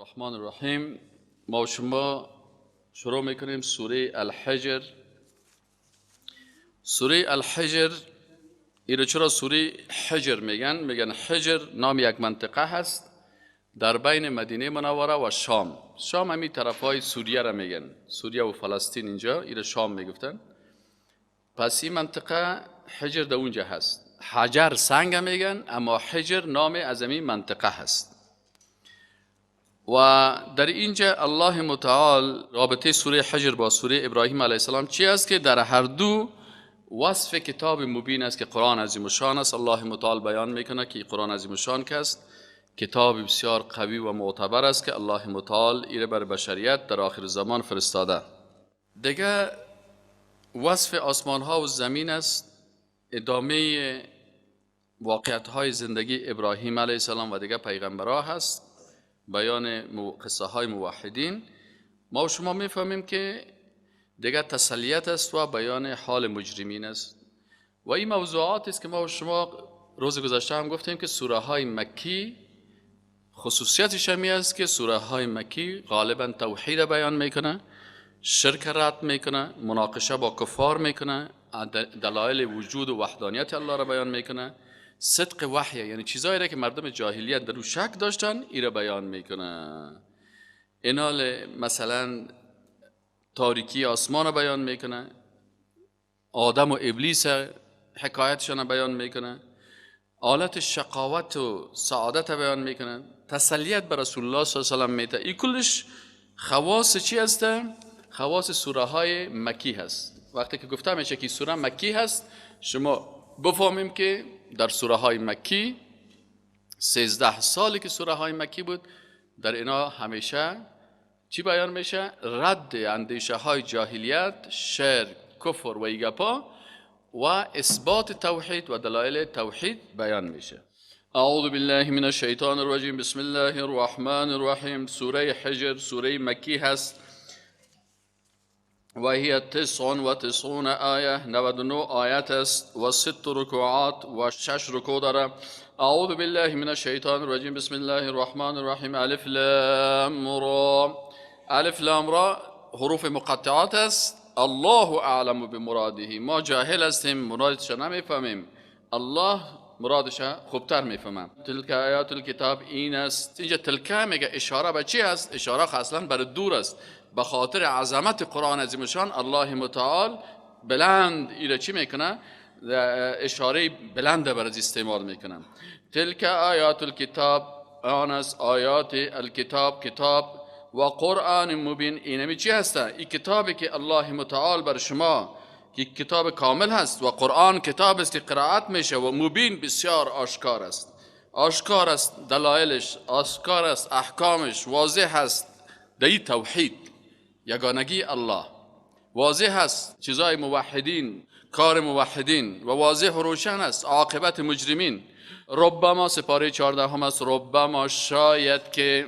الرحمن الرحیم. ما و شما شروع میکنیم سوره الحجر. سوره الحجر ایره چرا سوره حجر میگن حجر نام یک منطقه هست در بین مدینه منوره و شام. شام همی طرف های سوریه را میگن، سوریه و فلسطین، اینجا ایره شام میگفتن. پس این منطقه حجر در اونجا هست. حجر سنگ میگن، اما حجر نام از این منطقه هست. و در اینجا الله متعال رابطه سوره حجر با سوره ابراهیم علیه السلام چی است که در هر دو وصف کتاب مبین است که قرآن عظیم الشان است. الله متعال بیان میکنه که قرآن عظیم الشان که است کتاب بسیار قوی و معتبر است که الله متعال ایره بر بشریت در آخر زمان فرستاده. دیگه وصف آسمان ها و زمین است، ادامه واقعیت های زندگی ابراهیم علیه السلام و دیگه پیغمبرها هست، بیان قصه های موحدین. ما و شما میفهمیم که دیگه تسلیت است و بیان حال مجرمین است. و این موضوعات است که ما و شما روز گذشته هم گفتیم که سوره های مکی خصوصیتش همی است که سوره های مکی غالبا توحید بیان میکنه، شرک رد میکنه، مناقشه با کفار میکنه، دلایل وجود و وحدانیت الله را بیان میکنه، صدق وحی، یعنی چیزایی را که مردم جاهلیت در او شک داشتن ای را بیان میکنه. اینال مثلا تاریکی آسمان را بیان میکنه، آدم و ابلیس حکایتشان را بیان میکنه، حالت شقاوت و سعادت را بیان میکنه، تسلیت بر رسول الله صلی الله علیه و سلم میته. این کلش خواص چی هسته؟ خواص سوره های مکی هست. وقتی که گفته میشه که سوره مکی هست، شما بفهمیم که در سوره های مکی 13 سالی که سوره های مکی بود، در اینا همیشه چی بیان میشه؟ رد اندیشه های جاهلیت، شرک، کفر و ایگپا و اثبات توحید و دلایل توحید بیان میشه. اعوذ بالله من الشیطان الرجیم. بسم الله الرحمن الرحیم. سوره حجر سوره مکی هست و هی 99 آیه، 99 آیت است و 6 رکوعات و 6 رکوع داره. اعوذ بالله من الشیطان الرجیم. بسم الله الرحمن الرحیم. الف لام را. الف لام را حروف مقطعات است. الله اعلم بمراده. ما جاهل هستیم، مرادش نمیفهمیم، الله مرادش خوبتر میفهمم. تلک آیات الکتاب این است. اینجا تلک میگه اشاره به چی است؟ اشاره اصلا بر دور است. به خاطر عظمت قرآن عظیم شان الله متعال بلند ایره چی میکنه؟ اشاره بلند بر از استعمال میکنه. تلک آیات الکتاب، آن است آیات الکتاب، کتاب و قرآن مبین. اینمی چی هسته؟ این کتابی که الله متعال بر شما که کتاب کامل هست و قرآن کتاب است که قرائت میشه و مبین بسیار آشکار است. آشکار است دلایلش، آشکار است احکامش، واضح است در توحید یگانگی الله، واضح است چیزای موحدین، کار موحدین و واضح و روشن است عاقبت مجرمین. ربما سپاره 14 هم است. ربما شاید که،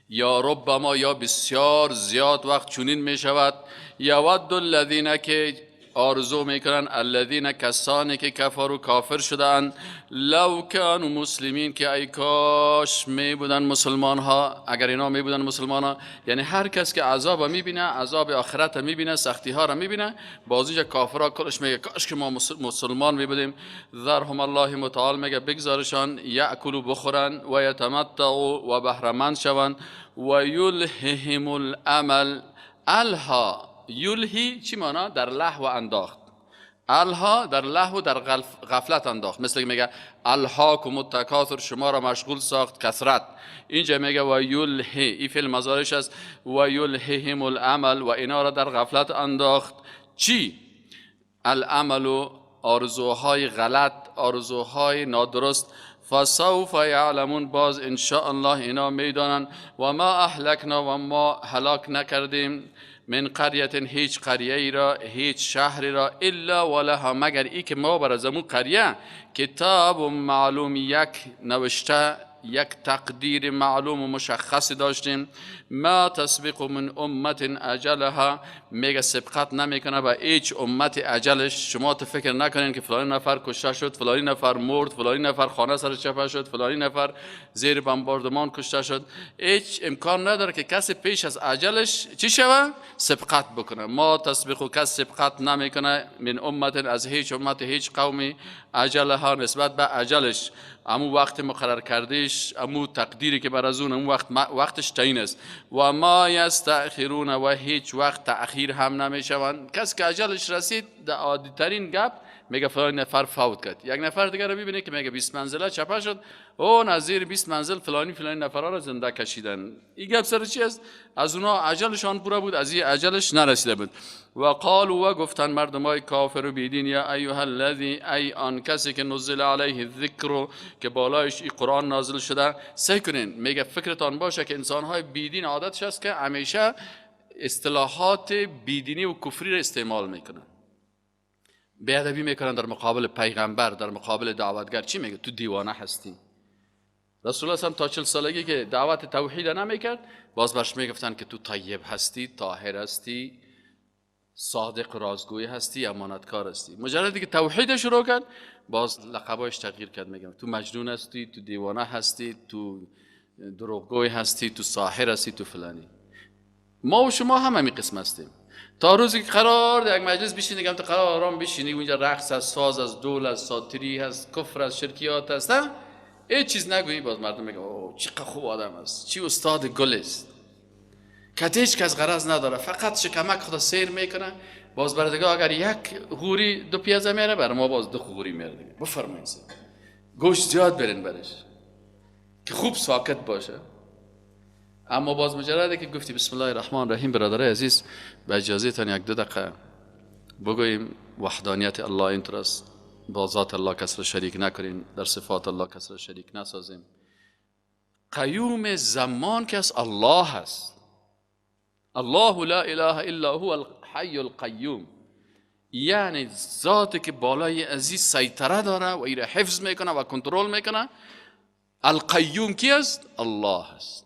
یا ربما یا بسیار زیاد وقت چنین می شود، یود الذین که آرزو میکنن، الذین کسانی که کفروا کافر شدن، لو کانوا مسلمین که ای کاش می بودن مسلمان ها، اگر اینا می بودن مسلمان ها. یعنی هر کس که عذاب میبینه، عذاب آخرت میبینه، سختی ها را میبینه، بازیج کافرها کلش میگه کاش که ما مسلمان می بودیم. ذرهم الله متعال میگه بگذارشان یاکلوا بخورن و یتمتعوا و بهره‌مند شوند و یلههم الامل. الها یلهی چی مانا؟ در لهو انداخت. الها در لهو، در غفلت انداخت. مثل که میگه الهاکم التکاثر، شما را مشغول ساخت کثرت. اینجا میگه و یلهی، این فعل مضارعش است. و یلههم العمل، و اینا را در غفلت انداخت. چی؟ العمل و آرزوهای غلط، آرزوهای نادرست. فسوف یعلمون، باز ان شاء الله اینا میدانن. و ما اهلکنا، و ما هلاک نکردیم، من قریت، هیچ قریه ای را، هیچ شهری را، الا ولها، مگر ای که ما بر از امون قریه کتاب معلوم یک نوشته یک تقدیر معلوم و مشخص داشتیم. ما تسبق من امت اجلها، میگه سبقت نمیکنه به هیچ امت اجلش. شما تو فکر نکنین که فلانی نفر کشته شد، فلانی نفر مرد، فلانی نفر خانه سر چپه شد، فلانی نفر زیر بمباردمان کشته شد. هیچ امکان نداره که کسی پیش از اجلش چی شوه؟ سبقت بکنه. ما تسبق و کس سبقت نمیکنه من امت، از هیچ امت هیچ قومی، اجلها نسبت به اجلش، امو وقت مقرر کردهش، امو تقدیری که بر از اون امو وقتش تعیین است. و ما یستأخرون، و هیچ وقت تأخیر هم نمیشوند. کس که اجلش رسید در عادی ترین گپ میگه فلان نفر فوت کرد. یک نفر دیگه رو ببینه که میگه 20 منزله چپه شد، او نظیر 20 منزل فلانی نفرها رو زنده کشیدن. این گپ سر چی است؟ از اونا اجلشان پورا بود، از این اجلش نرسیده بود. و قالوا، و گفتن مردمای کافر و بیدین، یا ایها الذی، ای آن کسی که نزل علیه الذکر، که بالایش این قرآن نازل شده. سعی کنین، میگه فکرتان باشه که انسانهای بیدین عادتش است که همیشه اصطلاحات بیدینی و کفری را استعمال میکنن، بیادبی میکنن در مقابل پیغمبر، در مقابل دعوتگر. چی میگه؟ تو دیوانه هستی. رسول الله هم تا 40 سالگی که دعوت توحید نمیکرد، باز برش میگفتن که تو طیب هستی، طاهر هستی، صادق رازگوی هستی، امانتکار هستی. مجردی که توحید شروع کرد، باز لقبایش تغییر کرد. میگم تو مجنون هستی، تو دیوانه هستی، تو دروغگوی هستی، تو ساحر هستی، تو فلانی. ما و شما هم همین قسم هستیم. تا روزی که قرار در یک مجلس بشینی، تو قرار آرام بشینی، اونجا رقص از ساز، از دول، از ساتری، از کفر، از شرکیات هست، هیچ چیز نگویی، باز مردم میگن اوه چقدر خوب آدم است، چی استاد گل است، که هیچ کس غرض نداره، فقط شکمک خدا سیر میکنه. باز بردگاه اگر یک غوری 2 پیازه میره، بر ما باز 2 غوری میره دیگه. بفرمایید گوشت زیاد برین برش که خوب ساکت باشه. اما باز مجرده که گفتی بسم الله الرحمن الرحیم، برادر عزیز به اجازه تان 1-2 دقیقه بگوییم وحدانیت الله اینطور است، با ذات الله کس را شریک نکنیم، در صفات الله کس را شریک نسازیم. قیوم زمان کس الله هست. الله لا اله الا هو الحی القیوم، یعنی ذاتی که بالای عزیز سیطره داره و ایره حفظ میکنه و کنترل میکنه. القیوم کی است؟ الله است.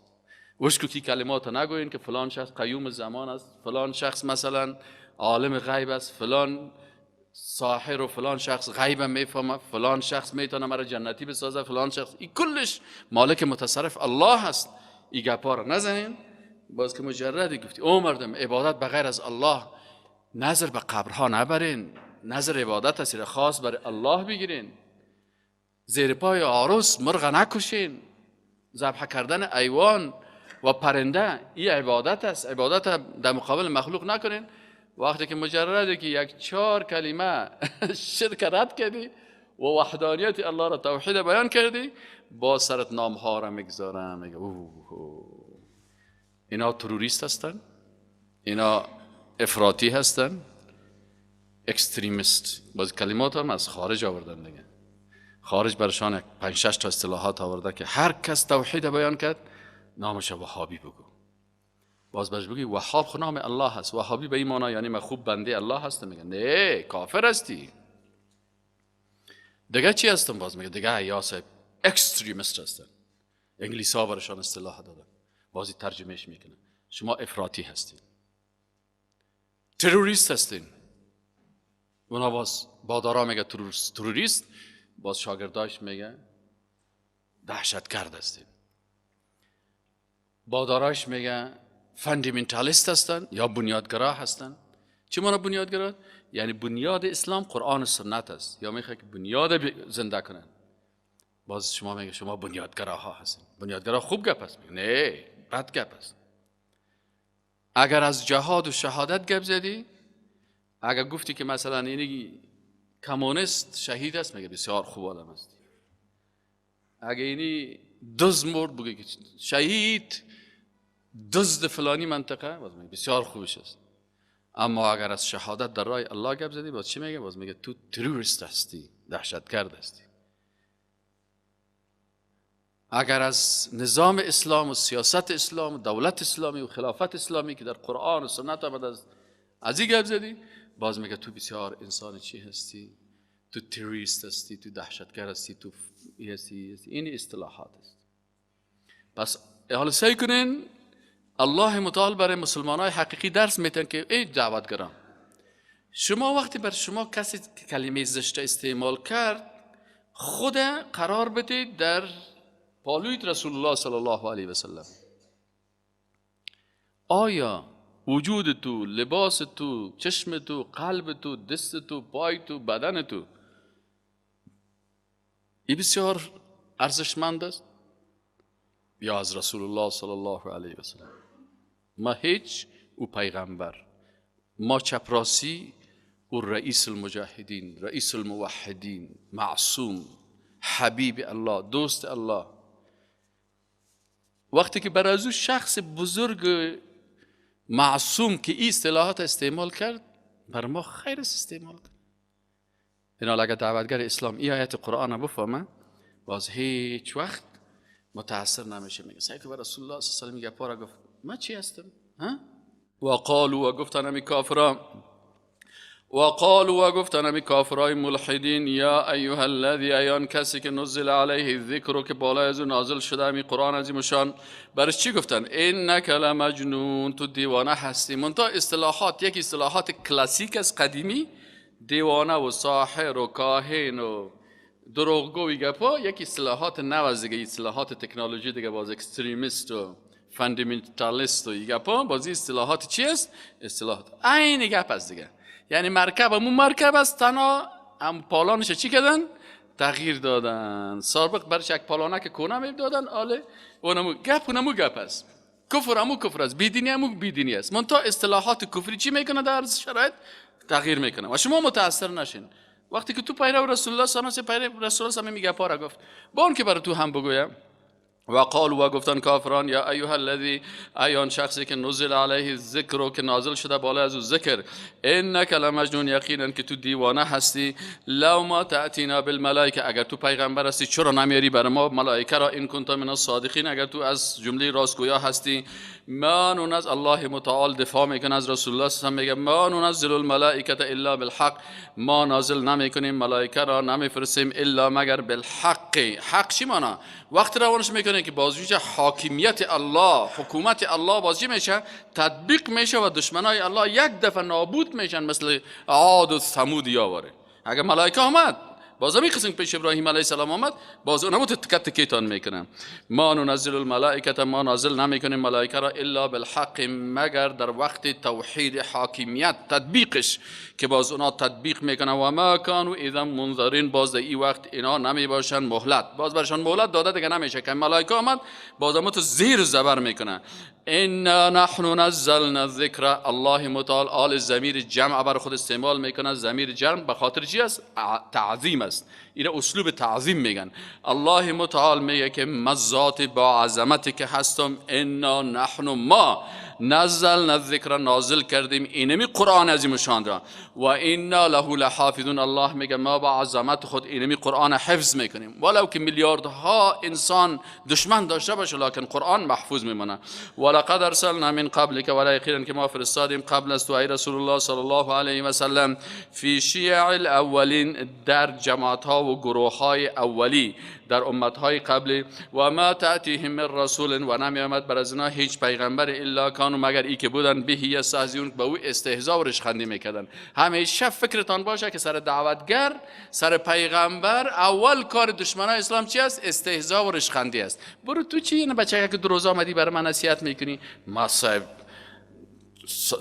وشکو کی کلمات نگوین که فلان شخص قیوم زمان است، فلان شخص مثلا عالم غیب است، فلان ساحر و فلان شخص غیب میفهمه، فلان شخص میتونه مرا جنتی بسازه، فلان شخص. این کلش مالک متصرف الله هست. این گپا رو نزنین. باز که مجردی گفتی او مردم عبادت بغیر از الله، نظر به قبرها نبرین، نظر عبادت از خاص برای الله بگیرین. زیر پای عروس مرغ نکشین، ذبح کردن حیوان و پرنده این عبادت است. عبادت در مقابل مخلوق نکنین. وقتی که مجردی که 1-4 کلمه شرک رد کردی و وحدانیت الله را توحید بیان کردی، با سرت نام ها را میگذارم، میگه اینا تروریست هستن، اینا افراطی هستن، اکستریمیست. باز کلمات هم از خارج آوردن دیگه. خارج برشان 5-6 تا اصطلاحات آورده که هر کس توحید بیان کرد نامش وهابی بگو. باز برش بگی وهاب خود نام الله هست. وهابی به این معنی یعنی من خوب بنده الله هستم. میگه نه کافر هستی. دیگه چی هستم؟ باز میگه دیگه یا صاحب اکستریمیست هستن. انگلیسی ها برشان اصطلاح دادن، بازی ترجمهش میکنه. شما افراطی هستین، تروریست هستین. اونا باز بادارا میگه تروریست، باز شاگرداش میگه دهشتگرد هستین. باداراش میگه فاندامنتالیست هستن یا بنیادگرا هستن. چی معنی بنیادگرا؟ یعنی بنیاد اسلام قرآن و سنت است، یا میخواد که بنیاد زنده کنن. باز شما میگه شما بنیادگراها هستین. بنیادگرا خوب گپ است؟ نه بد گپ است. اگر از جهاد و شهادت گپ زدی، اگر گفتی که مثلا اینی کمونیست شهید است، میگه بسیار خوب آدم است. اگر اینی دزد مرد، بگه که شهید دزد فلانی منطقه، باز میگه بسیار خوبش است. اما اگر از شهادت در راه الله گپ زدی، باز چی میگه؟ باز میگه تو تروریست هستی، دهشتگرد هستی. اگر از نظام اسلام و سیاست اسلام و دولت اسلامی و خلافت اسلامی که در قرآن و سنت آمده از این گپ زدی، باز میگه تو بسیار انسان چی هستی؟ تو تروریست هستی، تو دهشتگرد هستی، تو هستی. این اصطلاحات است. پس حالا سعی کنین الله متعال برای مسلمانای حقیقی درس میتن که ای دعوتگران، شما وقتی بر شما کسی کلمه زشت استعمال کرد، خود قرار بدید در پالوی رسول الله صلی الله علیه و سلم. آیا وجود تو، لباس تو، چشم تو، قلب تو، دست تو، پای تو، بدن تو این بسیار ارزشمند است یا از رسول الله صلی الله علیه و سلم؟ ما هیچ او پیغمبر، ما چپراسی او رئیس المجاهدین، رئیس الموحدین، معصوم، حبیب الله، دوست الله. وقتی که بر از او شخص بزرگ معصوم که این اصطلاحات استعمال کرد، بر ما خیر است استعمال کرد. اینا اگر دعوتگر اسلام این آیت قرآن بفهمه، باز هیچ وقت متاثر نمیشه. میگه سعی که بر رسول الله صلی الله علیه و آله پارا گفت ما چی هستم؟ و قالوا و گفتن همی کافران، و قالوا و گفتن همی کافرای ملحدین، یا ایها الذی، ایان کسی که نزل علیه الذکر که بالای از او نازل شده همی قرآن عظیمشان، برش چی گفتن؟ انک لمجنون، تو دیوانه هستی. منتها اصطلاحات یک اصطلاحات کلاسیک از قدیمی، دیوانه و ساحر و کاهن و دروغگوی گپا، یک اصطلاحات نو از دیگه، اصطلاحات تکنولوژی دیگه، باز اکستریمیست و فاندامنتالیست و گپا، باز اصطلاحات چی است؟ اصطلاحات عین گپ است دیگه. یعنی مرکب همون مرکب است، تنها هم پالانش چی کردن؟ تغییر دادن. سابق برش یک پالانک کونه میدادن، آله اونمو گپ است. کفر همو کفر است، بیدینی همو بیدینی است. منتها اصطلاحات کفری چی میکنه در شرایط؟ تغییر میکنه. و شما متاثر نشین. وقتی که تو پیرو رسول الله صلی الله علیه و آله پیرو رسول الله میگه پارا گفت، با اون که برای تو هم بگویم. و قالوا و گفتن کافران، یا ایها الذی، ایان شخصی که نزل علیه الذکر که نازل شده بالا از او ذکر، انک لمجنون، یقینا که تو دیوانه هستی. لو ما تأتینا بالملائکه، اگر تو پیغمبر هستی چرا نمیاری بر ما ملائکه را؟ ان کنت من الصادقین، اگر تو از جمله راستگویا هستی. ما ننزل، الله متعال دفاع میکنه از رسول الله صلی الله علیه و آله، میگه ما ننزل الملائکه الا بالحق، ما نازل نمیکنیم ملائکه را، نمیفرستیم الا مگر بالحق. حق چی معنا؟ وقت روانش میکنه که بازویش حاکمیت الله، حکومت الله بازی میشه، تطبیق میشه و دشمنای الله یک دفعه نابود میشن، مثل عاد و ثمود یاوره. اگر ملائکه آمد باز همین قسم پیش ابراهیم علیه السلام آمد، باز اونمو تکتان میکنن. ما ننزل الملائکه، ما نازل نمیکنیم ملائکه را الا بالحق، مگر در وقت توحید حاکمیت تطبیقش که باز اونا تطبیق میکنن. و ما کانوا اذا منذرین، باز در این وقت اینا نمی باشن مهلت، باز برشان مهلت داده دیگه نمیشه که ملائکه آمد باز همو تو زیر زبر میکنن. انا نحن نزلنا الذکر، الله متعال آل ضمیر جمع بر خود استعمال میکنه. ضمیر جمع به خاطر چی است؟ تعظیم است. این اسلوب تعظیم میگن. الله متعال میگه که مزات با عظمتی که هستم، انا نحن، ما نزلنا الذکر، نازل کردیم اینمی قرآن عظیم شان را، و انا له لحافظون، الله میگه ما با عظمت خود اینمی قرآن حفظ میکنیم. ولو که میلیاردها انسان دشمن داشته باشه، لکن قرآن محفوظ میمونه. ولقد ارسلنا من قبلک، ولا یقینا که ما فرستادیم قبل از تو ای رسول الله صلی الله علیه و سلم، فی شیع الاولین، در جماعت ها و گروه های اولی در امت های قبلی. و ما تأتیهم من رسول، و نمی آمد بر از اینا هیچ پیغمبر الا کانوا، مگر ای که بودن بهی یستهزئون، به او استهزا و رشخندی میکردن. همیشه فکرتان باشه که سر دعوتگر، سر پیغمبر، اول کار دشمنای اسلام چی است؟ استهزا و رشخندی است. برو تو چی این بچه که دو روز آمدی برای من نصیحت میکنی؟ ما صاحب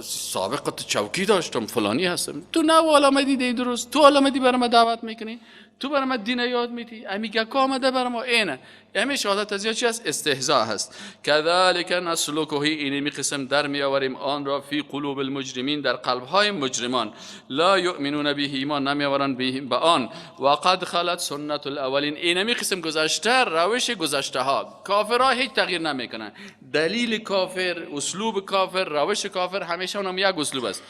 سابقت چوکی داشتم، فلانی هستم. تو نه والا آمدی دی درست، تو والا آمدی برای من دعوت میکنی، تو برای من دین یاد میدی، امیگه که آمده برای ما اینه. همین شهادت از چی است؟ استهزاء هست. کذالک نسلکه، اینمی قسم در میآوریم آن را فی قلوب المجرمین، در قلبهای مجرمان. لا یؤمنون به، ایمان نمیآورند به آن. و قد خلت سنت الاولین، اینمی قسم گذشته، روش گذشته ها. کافرها هیچ تغییر نمیکنن. دلیل کافر، اسلوب کافر، روش کافر همیشه اونم یک اسلوب است.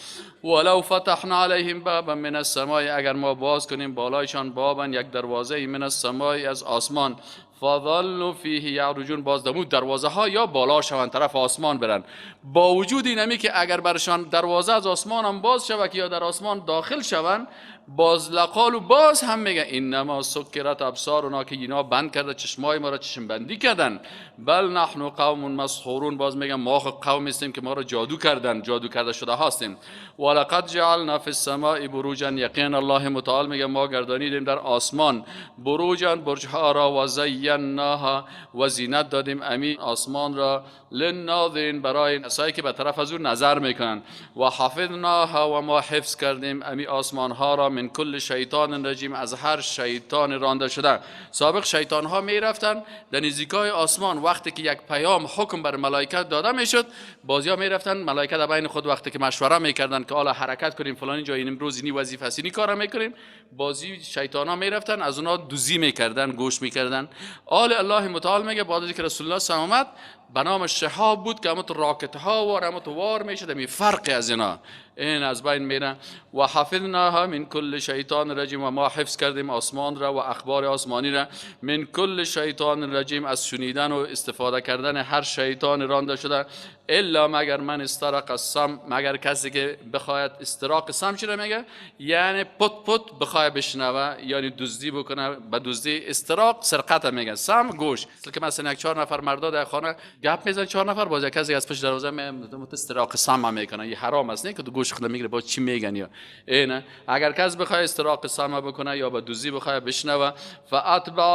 ولو فتحنا علیهم بابا من السماء، اگر ما باز کنیم بالایشان بابا، یک دروازه من السماء، از آسمان، فظلوا فیه یعرجون، باز دمود دروازه ها یا بالا شوند، طرف آسمان برن. با وجود اینمی که اگر برشان دروازه از آسمان هم باز شود یا در آسمان داخل شوند، باز لقالو باز هم میگه انما سکرت ابصارنا که اینا بند کرده چشمای ما را چشم بندی کردن. بل نحن قوم مسحورون باز میگه ما قوم هستیم که ما را جادو کردن، جادو کرده شده هستیم. ولقد جعلنا فی السماء بروجا یقینا الله متعال میگه ما گردانیدیم در آسمان بروجا برجها را و زیناها و زینت دادیم امی آسمان را للناظرین برای کسایی که به طرف از او نظر میکنن و حفظناها و ما حفظ کردیم امی آسمان ها را من کل شیطان رجیم از هر شیطان رانده شده. سابق شیطان ها میرفتن در نزدیکای آسمان وقتی که یک پیام حکم بر ملائکه داده میشد بازیا میرفتن ملائکه در بین خود وقتی که مشوره میکردن که حالا حرکت کنیم فلانی جای امروز اینی وظیفه است اینی کارا میکنیم بازی شیطان ها میرفتن از اونها دوزی میکردن گوش میکردن. آل الله متعال میگه بعد از اینکه رسول الله صلی الله علیه و آله به نام شهاب بود که همت راکت ها و همت وار میشد می فرق از اینا این از بین میره. و حفظناها من کل شیطان رجیم و ما حفظ کردیم آسمان را و اخبار آسمانی را من کل شیطان رجیم از شنیدن و استفاده کردن هر شیطان رانده شده الا مگر من استرق السم مگر کسی که بخواید استراق سم چی میگه یعنی پت بخواد بشنوه یعنی دزدی بکنه به دزدی استراق سرقت میگه سم گوش که مثلا یک 4 نفر مردا در خانه گپ میزن 4 نفر باز کسی از پشت دروازه استراق سم میکنه این حرام است نه که گوش خود میگیره با چی میگن یا اینه اگر کس بخواد استراق سم بکنه یا به دزدی بخواد بشنوه فاتبعه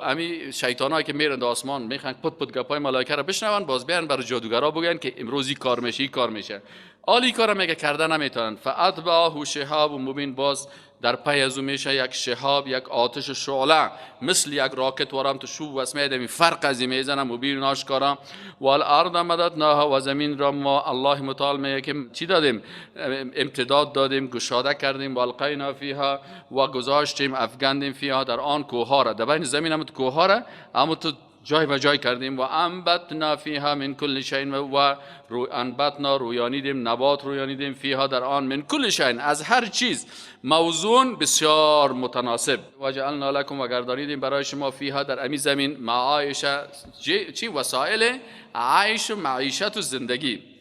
امی شیطانایی که میرن در آسمان میخوان پت گپای ملائکه را بشنون باز بیان بر جادوگرا بگن که امروزی کار میشه کار میشه عالی کارا میگه کردن نمیتونن. فاتبعه شهاب مبین باز در پی از او میشه یک شهاب یک آتش شعله مثل یک راکت ورم تو شوب واسه میدم فرق از میزنه مبین آشکارا. والارض مددناها و زمین را ما الله متعال میگه که چی دادیم امتداد دادیم گشاده کردیم والقینا فیها و گذاشتیم افگندیم فیها در آن کوه را در بین زمین هم کوه را اما تو جای به جای کردیم و انبتنا فیها من کل شیء و انبتنا رویانیدیم نبات رویانیدیم فیها در آن من کل شیء از هر چیز موزون بسیار متناسب و جعلنا لكم و گردانیدیم برای شما فیها در امی زمین معایش چی وسایل عیش و معیشت و زندگی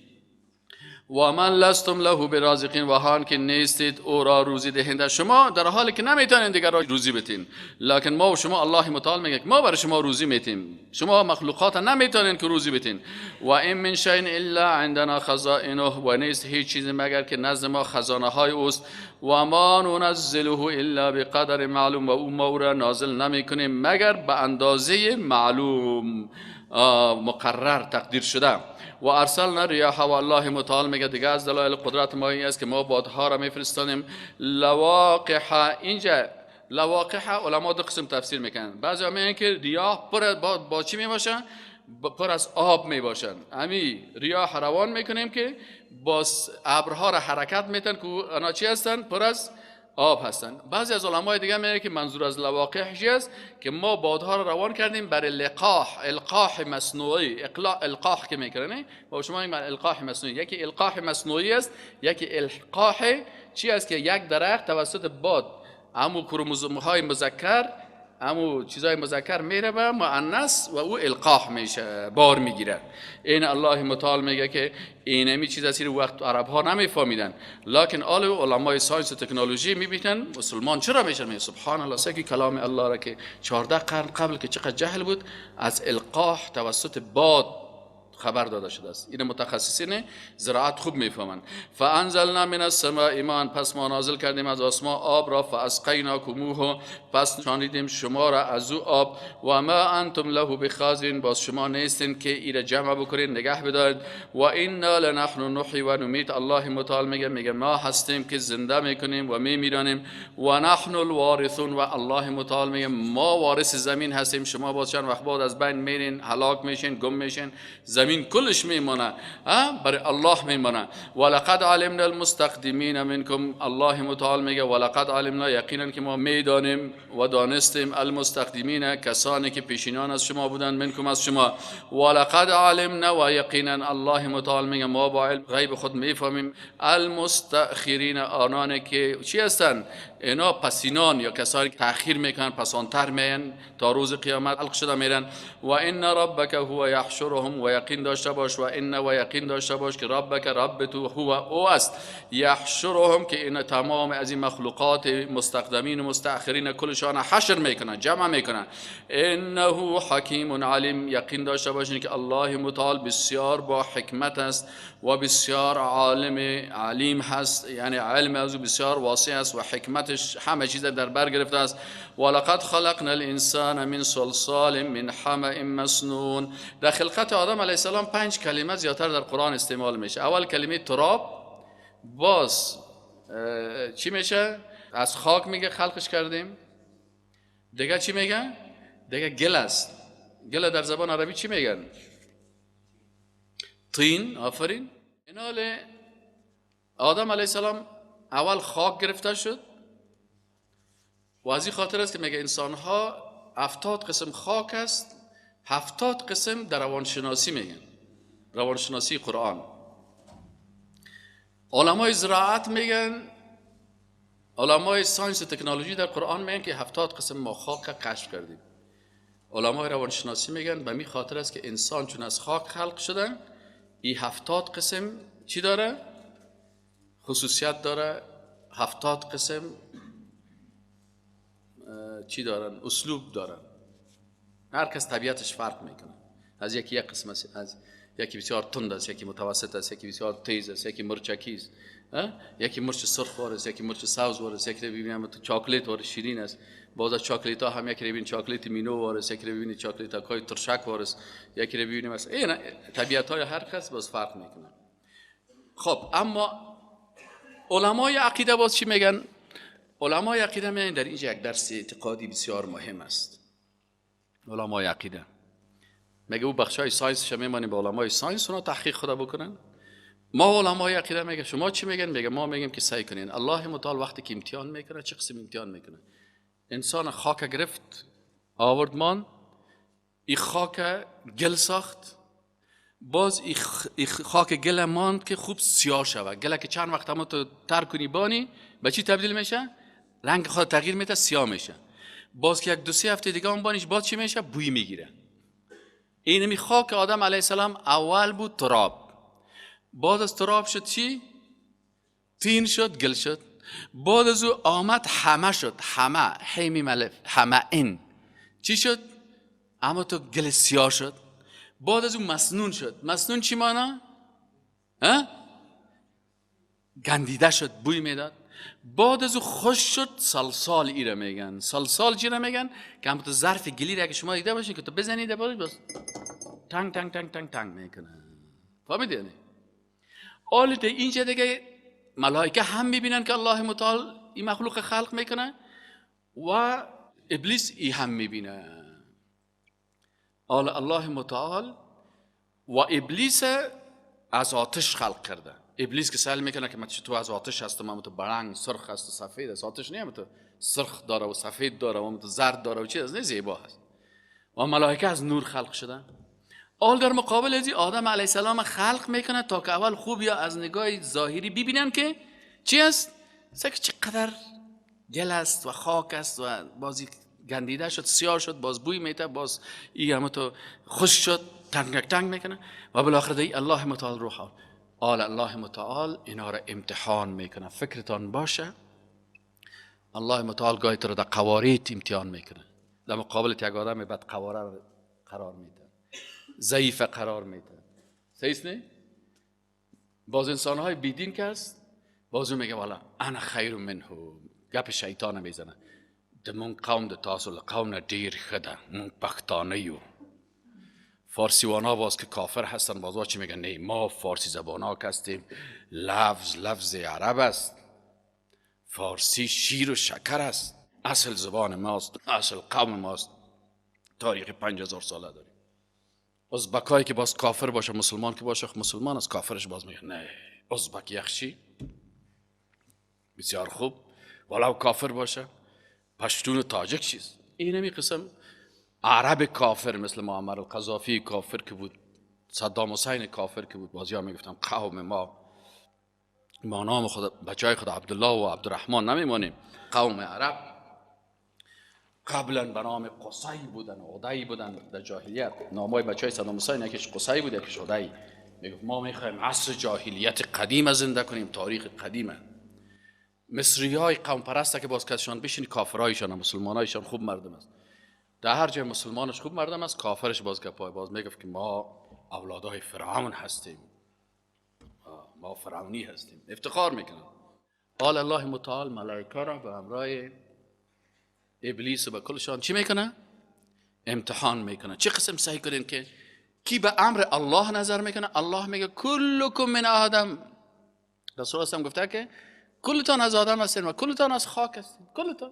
و من لستم له برازقین و هان که نیستید او را روزی دهنده شما در حالی که نمیتونید دیگر را روزی بدین لکن ما و شما الله متعال میگه که ما برای شما روزی میتیم شما مخلوقات نمیتونید که روزی بدین. و این من شیء الا عندنا خزائنه و نیست هیچ چیزی مگر که نزد ما خزانه های اوست و ما ننزله الا بقدر معلوم و او ما را نازل نمیکنیم مگر به اندازه معلوم مقرر تقدیر شده. و ارسلنا الرياح و الله متعال میگه دیگه از دلایل قدرت ما این است که ما بادها را میفرستانیم لواقح. اینجا لواقح علما دو قسم تفسیر میکنن بعضی میگن که ریاح پر با چی میباشن پر از آب میباشن امی ریاح روان میکنیم که با ابرها را حرکت میتن که اونا چی هستن پر از آب هستن. بعضی از علمای دیگه میگه که منظور از لواقح چی است که ما بادها رو روان کردیم برای لقاح القاح مصنوعی القاح که میکنه با شما این القاح مصنوعی یکی القاح مصنوعی است یکی القاح چی است که یک درخت توسط باد همو کروموزوم های مذکر همو چیزای مذکر میره به مؤنث و او القاح میشه بار میگیره. این الله متعال میگه که اینمی چیز از این وقت عرب ها نمیفهمیدن لکن آل علمای ساینس و تکنولوژی میبینن مسلمان چرا میشن سبحان الله سکی کلام الله را که 14 قرن قبل که چقدر جهل بود از القاح توسط باد خبر داده شده است. این متخصصین زراعت خوب میفهمند. فانزلنا من السماء ماء پس ما نازل کردیم از آسمان آب را فاسقیناکموه پس چانیدیم شما را از او آب و ما انتم له بخازن باز شما نیستین که این جمع بکنید نگه بدارید. و انا لنحن نحیی و نمیت الله متعال میگه ما هستیم که زنده میکنیم و میمیرانیم و نحن الوارثون و الله متعال میگه ما وارث زمین هستیم شما باز چند وقت بعد از بین میرین هلاک میشین گم میشین زمین کلش میمونه برای الله میمونه. ولقد علمنا المستقدمین منکم الله متعال میگه ولقد علمنا یقینا که ما میدانیم و دانستیم المستقدمین کسانی که پیشینان از شما بودند منکم از شما. ولقد علمنا و یقینا الله متعال میگه ما با علم غیب خود میفهمیم المستاخرین آنانی که چی هستن اینا پسینان یا کسانی که تأخیر میکنن پسانتر میان تا روز قیامت حلق شده میرن. و ان ربک هو یحشرهم و یقینا یقین داشته باش و ان و یقین داشته باش که ربک رب تو هو او است. یحشرهم که این تمام از این مخلوقات مستقدمین و مستأخرین کلشان حشر میکنن، جمع میکنن. انه حکیم علیم، یقین داشته باشین که الله متعال بسیار با حکمت است و بسیار عالم علیم هست، یعنی علم از بسیار واسع است و حکمتش همه چیز در بر گرفته است. ولقد خلقنا الانسان من صلصال من حمأ مسنون. در خلقت آدم علیه السلام 5 کلمه زیادتر در قرآن استعمال میشه. اول کلمه تراب، باز چی میشه؟ از خاک میگه خلقش کردیم. دیگه چی میگه؟ دیگه گل است. گل در زبان عربی چی میگن؟ طین. آفرین. اینال آدم علیه السلام اول خاک گرفته شد و از این خاطر است که میگه انسان ها 70 قسم خاک است، 70 قسم در روانشناسی میگن، روانشناسی قرآن. علمای زراعت میگن، علمای ساینس و تکنولوژی در قرآن میگن که 70 قسم ما خاک کشف کردیم. علمای روانشناسی میگن به می خاطر است که انسان چون از خاک خلق شده، این 70 قسم چی داره؟ خصوصیت داره. 70 قسم چی دارن؟ اسلوب دارن. هر کس طبیعتش فرق میکنه. از یکی یک قسم است، از یکی بسیار تند است، یکی متوسط است، یکی بسیار تیز است، یکی مرچکی است، یکی مرچ سرخ است، یکی مرچ سبز است، یکی ببینیم تو چاکلیت و شیرین است. بعض از چاکلیت ها هم یکی ببین چاکلیت مینو است، یکی ببین چاکلیت های ترشک است، یکی ببینیم است. این طبیعت های هر کس باز فرق میکنه. خب اما علمای عقیده باز چی میگن؟ علمای عقیده میگن در اینجا یک درس اعتقادی بسیار مهم است. علمای عقیده میگه او بخشای ساینس میمونیم به علمای ساینس اونا تحقیق خدا بکنن. ما علمای عقیده میگه شما چی میگن؟ میگه ما میگیم که سعی کنین. الله متعال وقتی که امتحان میکنه چه قسم امتحان میکنه؟ انسان خاک گرفت آورد مان، این خاک گل ساخت، باز این خاک گل ماند که خوب سیاه شود. گل که چند وقت هم تو تر کنی بانی به چی تبدیل میشه؟ رنگ خود تغییر میده، سیاه میشه. باز که یک 2-3 هفته دیگه اون بانیش باز چی میشه؟ بوی میگیره. این می خاک آدم علیه السلام اول بود تراب، بعد از تراب شد چی؟ طین شد، گل شد. بعد از او آمد همه شد، همه حیمی ملف همه این چی شد؟ اما تو گل سیاه شد. بعد از او مسنون شد. مسنون چی مانا؟ گندیده شد، بوی میداد. بعد از او خوش شد، صلصال ایره میگن. صلصال چی را میگن؟ که هم تو ظرف گلی را که شما دیده باشین که تو بزنید باز تنگ تنگ تنگ تنگ تنگ میکنه. فهمیدی یعنی؟ حالا اینجا دیگه ملائکه هم میبینن که الله متعال این مخلوق خلق میکنه و ابلیس ای هم میبینه. حالا الله متعال و ابلیس از آتش خلق کرده. ابلیس که سوال میکنه که تو از آتش هستم، من تو برنگ سرخ هست و سفید است. آتش نیم تو سرخ داره و سفید داره و تو زرد داره و چیز نه، زیبا هست. و ملائکه از نور خلق شده. آل در مقابل ازی آدم علیه السلام خلق میکنه تا که اول خوب یا از نگاه ظاهری ببینن که چی است؟ چقدر گل است و خاک است و بازی گندیده شد، سیاه شد، باز بوی میته، باز این همه تو خوش شد، تنگ تنگ میکنه و بالاخره دی الله متعال روح الله متعال اینا را امتحان میکنه. فکرتان باشه الله متعال گاهی تو را در قواریت امتحان میکنه. در مقابل یک آدم بد قواره قرار میده، ضعیف قرار میده. صحیح نه؟ باز انسانهای بیدین که است بازو میگه والا انا خیر منه، گپ شیطان میزنه. دمون قوم د تاسو قوم دیر خدا مون پښتانه یو. فارسیوانا باز که کافر هستن باز چی میگن؟ نه ما فارسی زبانا هستیم، لفظ عرب است، فارسی شیر و شکر است، اصل زبان ماست، اصل قوم ماست، تاریخ 5000 ساله داریم. ازبکایی که باز کافر باشه مسلمان که باشه مسلمان از کافرش باز میگه نه ازبک یخشی بسیار خوب ولو کافر باشه. پشتون و تاجک چیز اینمی قسم. عرب کافر مثل معمر القذافی کافر که بود، صدام حسین کافر که بود، بازی ها میگفتن قوم ما نام خود بچه های خود عبدالله و عبدالرحمن نمیمانیم، قوم عرب. قبلا به نام قصی بودن و عدی بودن در جاهلیت. نامای بچه های صدام حسین یکیش قصی بود یکیش عدی. میگفت ما میخوایم عصر جاهلیت قدیم زنده کنیم، تاریخ قدیمه. مصری های قوم پرسته که باز کسشان بشین، کافرایشان مسلمانایشان خوب مردم است. در هر جای مسلمانش خوب مردم است، کافرش باز گپای باز میگفت که ما اولادای فرعون هستیم، ما فرعونی هستیم، افتخار میکنن. قال الله متعال ملائکه را به همراه ابلیس و به کلشان چی میکنه؟ امتحان میکنه. چه قسم سعی کنین که کی به امر الله نظر میکنه؟ الله میگه کلکم من آدم. رسول الله هم گفته که کلتان از آدم هستین و کلتان از خاک هستین، کلتان.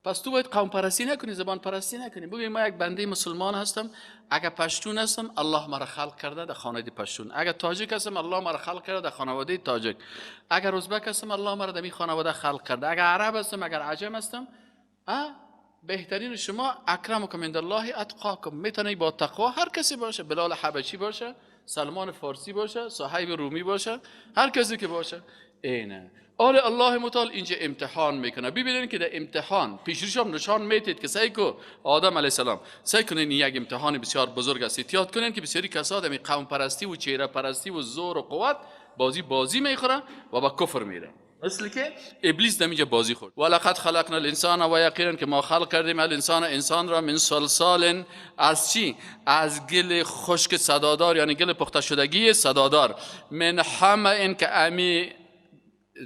پس تو باید قوم پرستی نکنی، زبان پرستی نکنی. بگوی ما یک بنده مسلمان هستم، اگر پشتون هستم الله مرا خلق کرده در خانواده پشتون، اگر تاجیک هستم الله مرا خلق کرده در خانواده تاجیک، اگر ازبک هستم الله مرا در این خانواده خلق کرده، اگر عرب هستم اگر عجم هستم. بهترین شما اکرمکم عند الله اتقاکم. میتونی با تقوا هر کسی باشه، بلال حبشی باشه، سلمان فارسی باشه، صهیب رومی باشه، هر کسی که باشه. اینه آل الله متعال اینجا امتحان میکنه. ببینید که در امتحان پیشریش هم نشان میتید که سعی کو آدم علیه السلام سعی کنین یک امتحان بسیار بزرگ است. احتیاط کنین که بسیاری کسا در قوم پرستی و چهره پرستی و زور و قوت بازی میخوره و با کفر میره. مثل که ابلیس دمیجا بازی خورد. ولقد خلقنا الانسان و یقینا که ما خلق کردیم انسان را من صلصال، از چی؟ از گل خشک صدادار، یعنی گل پخته شدگی صدادار. من حمأ که امی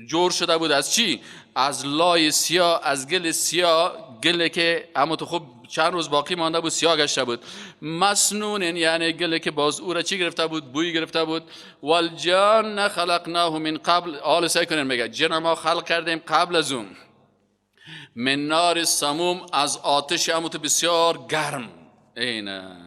جور شده بود از چی؟ از لای سیاه، از گل سیاه، گل که اما تو خوب چند روز باقی مانده بود سیاه گشته بود. مسنون، یعنی گل که باز او را چی گرفته بود؟ بوی گرفته بود. والجان خلقناه من قبل، آل سعی کنین میگه جن ما خلق کردیم قبل از اون. من نار سموم، از آتش اما تو بسیار گرم. اینه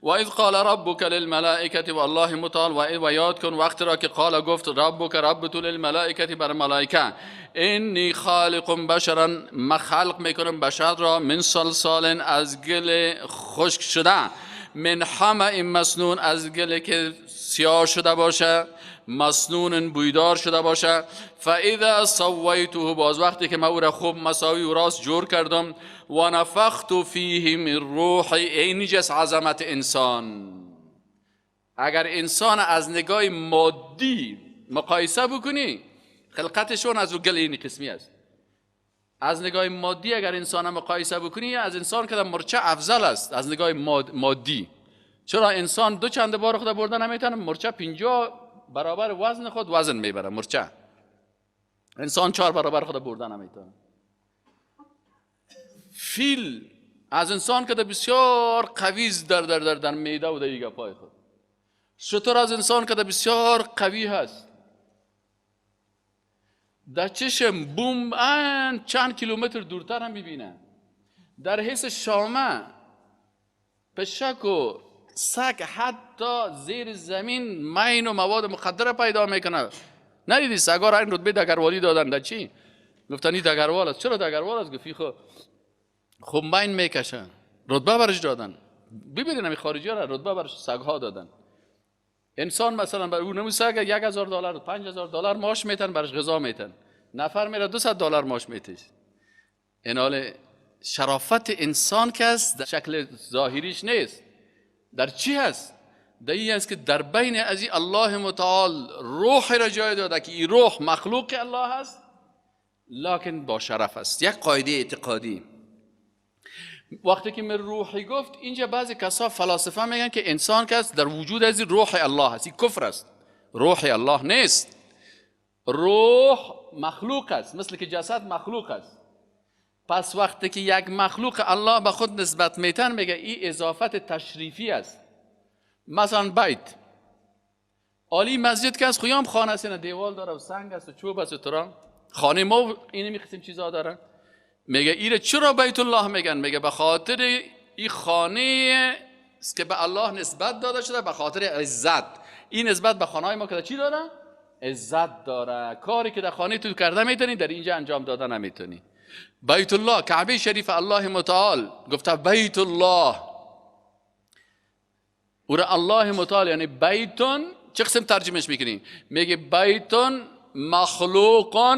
و اذ قال ربک للملائکه، و الله متعال و یاد کن وقت را که قال گفت ربک رب تو للملائکه، بر ملائکه، انی خالق بشرا، ما خلق میکنم بشر را، من صلصال، از گل خشک شده، من حمأ مسنون، از گل که سیاه شده باشه، مسنون بویدار شده باشه. فاذا سویته، باز وقتی که ما او را خوب مساوی و راست جور کردم، و نفخت فیه من روحی، این جس عظمت انسان. اگر انسان از نگاه مادی مقایسه بکنی، خلقتشون از او گل این قسمی است. از نگاه مادی اگر انسان مقایسه بکنی، از انسان که در مرچه افضل است از نگاه مادی. چرا انسان دو چند بار خود برده نمیتونه؟ مرچه 50 برابر وزن خود وزن میبره مرچه. انسان 4 برابر خود برده نمیتونه. فیل از انسان که بسیار قوی در میده و دیگه پای خود. شتر از انسان که بسیار قوی هست، در چشم بوم چند کیلومتر دورتر هم میبینه. در حس شامه پشک و سگ حتی زیر زمین مین و مواد مخدر پیدا میکنه. ندیدی سگا را این رتبه دگروالی دادن؟ در چی؟ گفتن این دگروال است. چرا دگروال است؟ گفتی خب مین میکشن، رتبه برش دادن. ببینید همین خارجی ها را رتبه برش سگها دادن. انسان مثلا بر اون سگ $1000 $5000 معاش میتن، برش غذا میتن. نفر میره $200 معاش میتیش. این حال شرافت انسان که است در شکل ظاهریش نیست. در چی هست؟ در این است که در بین ازی الله متعال روح را جای داده که این روح مخلوق الله هست، لکن با شرف است. یک قاعده اعتقادی. وقتی که من روحی گفت، اینجا بعضی کسا فلاسفه میگن که انسان که است در وجود ازی روح الله هست. این کفر است. روح الله نیست. روح مخلوق است، مثل که جسد مخلوق است. پس وقتی که یک مخلوق الله به خود نسبت میتن، میگه این اضافت تشریفی است. مثلا بیت عالی مسجد که از خویام خانه است، دیوال داره و سنگ است و چوب است و ترام. خانه ما اینه میخواستیم چیزا دارن. میگه ایره چرا بیت الله میگن؟ میگه به خاطر این خانه است که به الله نسبت داده شده، به خاطر عزت. این نسبت به خانه ما که چی داره؟ عزت داره. کاری که در خانه تو کرده میتونی در اینجا انجام داده نمیتونی. بیت الله، کعبه شریف الله متعال گفته بیت الله، او را الله متعال یعنی بیتون چه قسم ترجمهش میکنیم؟ میگه بیتون مخلوق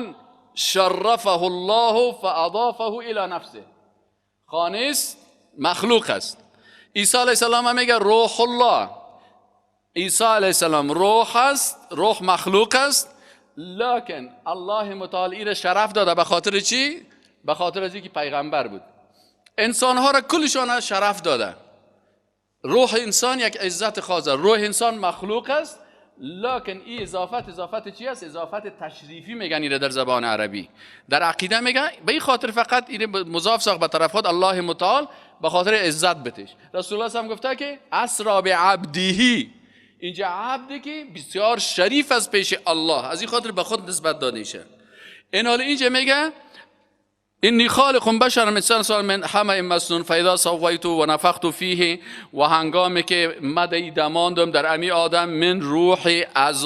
شرفه الله فاضافه الى نفسه. خانه است، مخلوق است. عیسی علیه السلام هم میگه روح الله. عیسی علیه السلام روح است، روح مخلوق است، لکن الله متعال را شرف داده. به خاطر چی؟ به خاطر از اینکه پیغمبر بود. انسانها را کلشان شرف داده. روح انسان یک عزت خاصه. روح انسان مخلوق است، لکن این اضافت چی است؟ اضافت تشریفی میگن ایره در زبان عربی. در عقیده میگن به این خاطر فقط ایره مضاف ساخت به طرف خود الله متعال، به خاطر عزت بتش. رسول الله هم گفته که اسرا بعبده، اینجا عبدی که بسیار شریف از پیش الله، از این خاطر به خود نسبت داده میشه. این حال اینجا میگه اینی خالق بشر مثل انسان من حمأ مسنون فاذا سویته و نفخت فیه، و هنگامی که مدعی دماندم در امی آدم من روحی، از